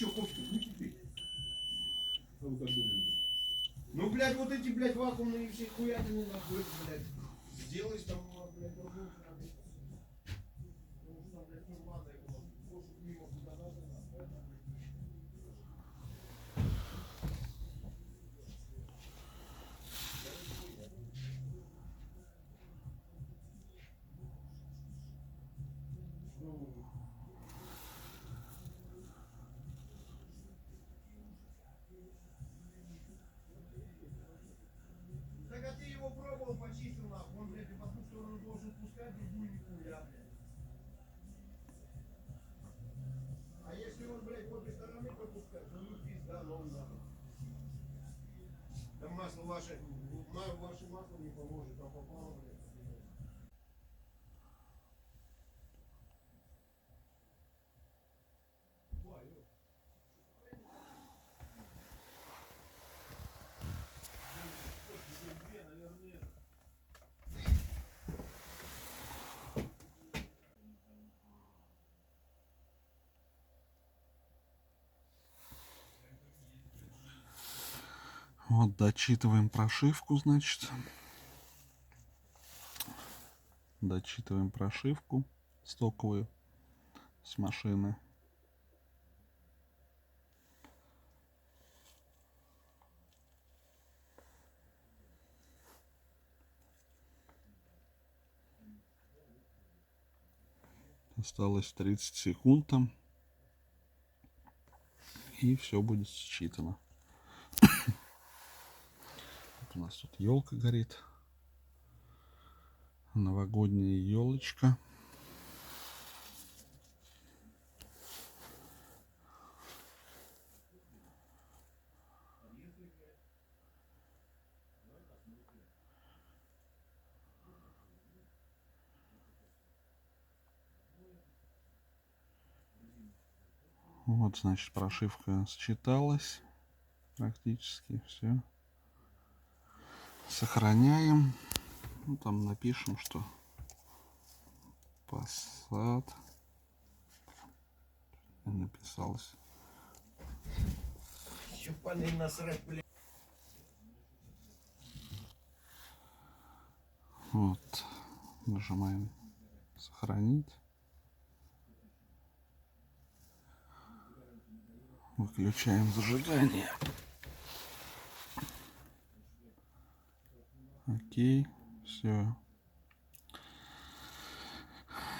что, кофе будете пить? А вы как думаете? Ну, блядь, вот эти, блядь, вакуумные все хуятины, нахуй, блядь. Сделаешь там, блядь, другую страну. Потому что, блядь, нормально его. Может, мимо куда надо, нахуй. Так а ты его пробовал, почистил, нахуй. Он, блядь, в одну сторону должен пускать, другую нихуя, блядь. А если он, блядь, в обе стороны пропускает, то ну пизда, ну нахуй. Там масло ваше масло не поможет, там попало, блядь. Вот дочитываем прошивку, значит. Дочитываем прошивку стоковую с машины. Осталось 30 секунд там. И все будет считано. Вот у нас тут елка горит. Новогодняя елочка. Вот, значит, прошивка считалась. Практически все. Сохраняем. Ну, там напишем, что Passat. Написалось. Щепальный насрать, блядь. Вот. Нажимаем сохранить. Выключаем зажигание. Окей. Все.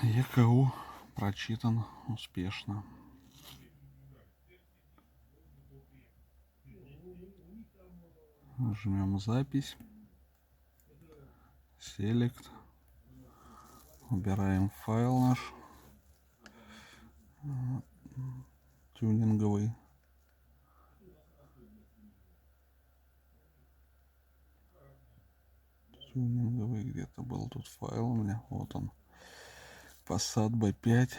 ЕКУ прочитан успешно. Жмем запись. Select. Убираем файл наш тюнинговый. Тюнинговый где-то был тут файл у меня. Вот он. Passat B5.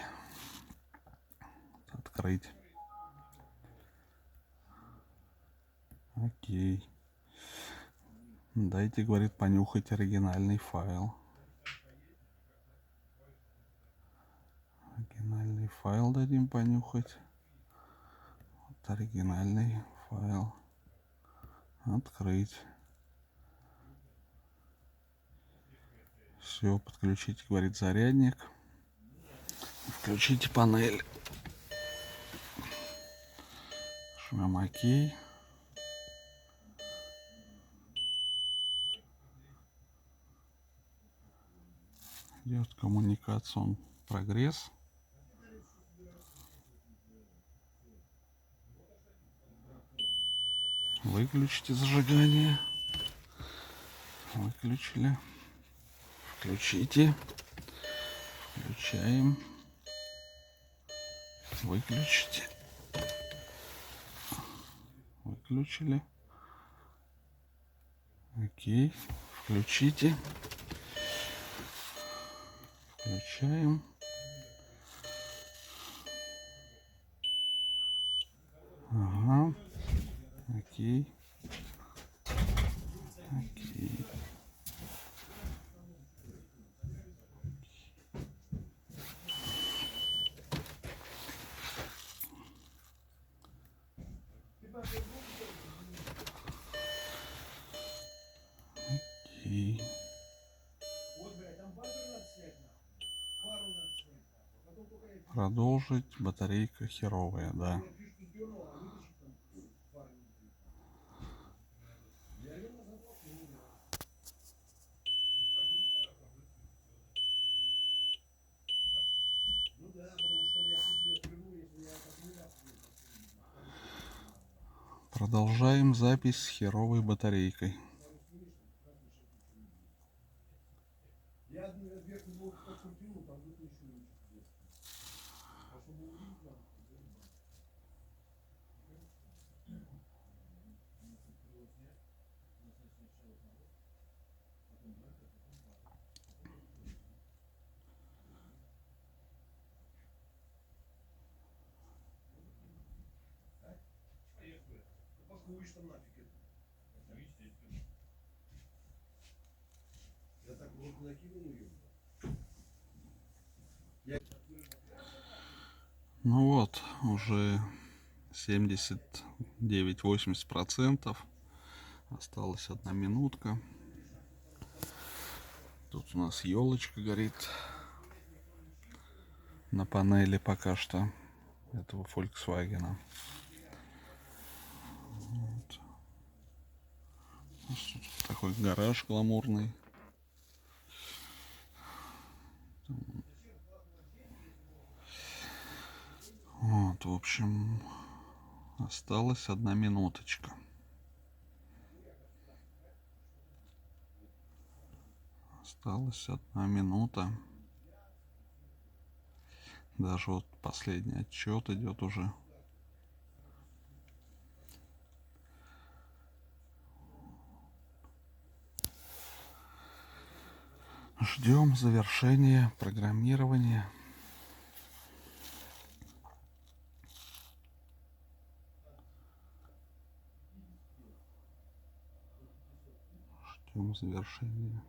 Открыть. Окей. Дайте, говорит, понюхать оригинальный файл. Оригинальный файл дадим понюхать. Вот оригинальный файл. Открыть. Все, подключите, говорит, зарядник. Включите панель. Жмем ОК. Идет коммуникацион прогресс. Выключите зажигание. Выключили. Включите. Включаем. Выключите. Выключили. Окей. Включите. Включаем. Ага. Окей. Окей. Продолжить. Батарейка херовая, да. Ну да, потому что я куплю впервые, если я аккумулятор не поставлю. Продолжаем запись с херовой батарейкой. Я верхний блок подкрутил, там выключил. А чтобы увидеть надо, похуешь там нафиг это. Ну, естественно. Я так вот накинул ее. Ну вот, уже 79-80%. Осталась 1 минутка. Тут у нас елочка горит на панели пока что этого Volkswagen. Вот. Тут такой гараж гламурный. Вот, в общем, осталась 1 минуточка. Осталась 1 минута. Даже вот последний отчет идет уже. Ждем завершения программирования. Ждем завершения.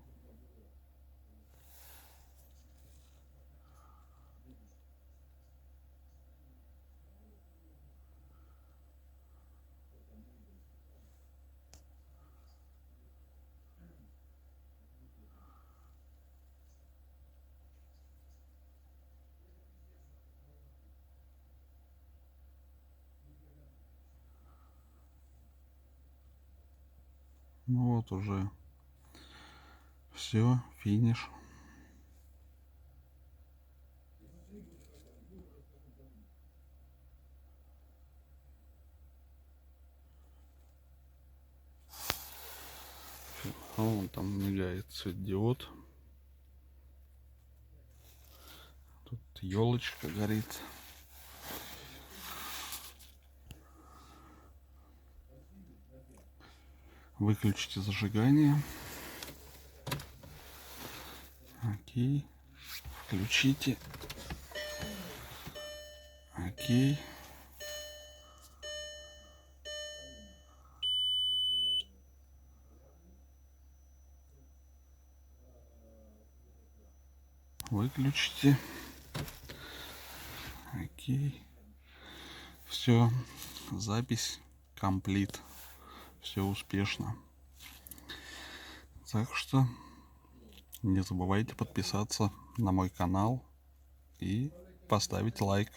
Ну вот уже все, финиш. А вон там мигает светодиод. Тут елочка горит. Выключите зажигание. Окей. Включите. Окей. Выключите. Окей. Все. Запись комплит. Все успешно. Так что не забывайте подписаться на мой канал и поставить лайк.